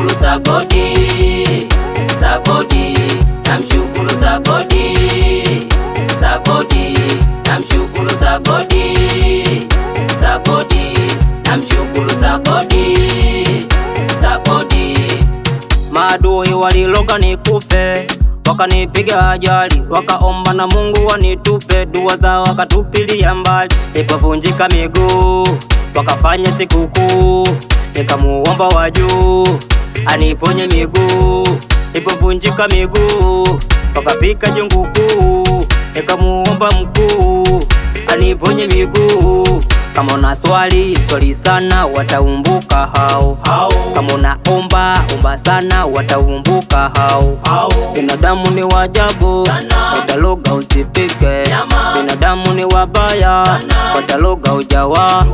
namshukuru Sagodi, Sagodi, namshukuru Sagodi, Sagodi, namshukuru Sagodi, Sagodi, namshukuru Sagodi, Sagodi. Maadui waliloga nikufe, wakanipiga ajali, wakaomba na Mungu wanitupe, dua zao wakatupilia mbali. Nilipovunjika miguu wakafanya sikukuu, nikamuomba wa juu aniponye miguu. Nilipovunjika miguu wakapika jungu kuu, nikamuomba mkuu aniponye miguu. Kama una swali sana, wataumbuka hao. Kama unaomba sana, wataumbuka hao. Binadamu ni wajabu, wataloga usipike. Binadamu ni wabaya, wataloga ujawa.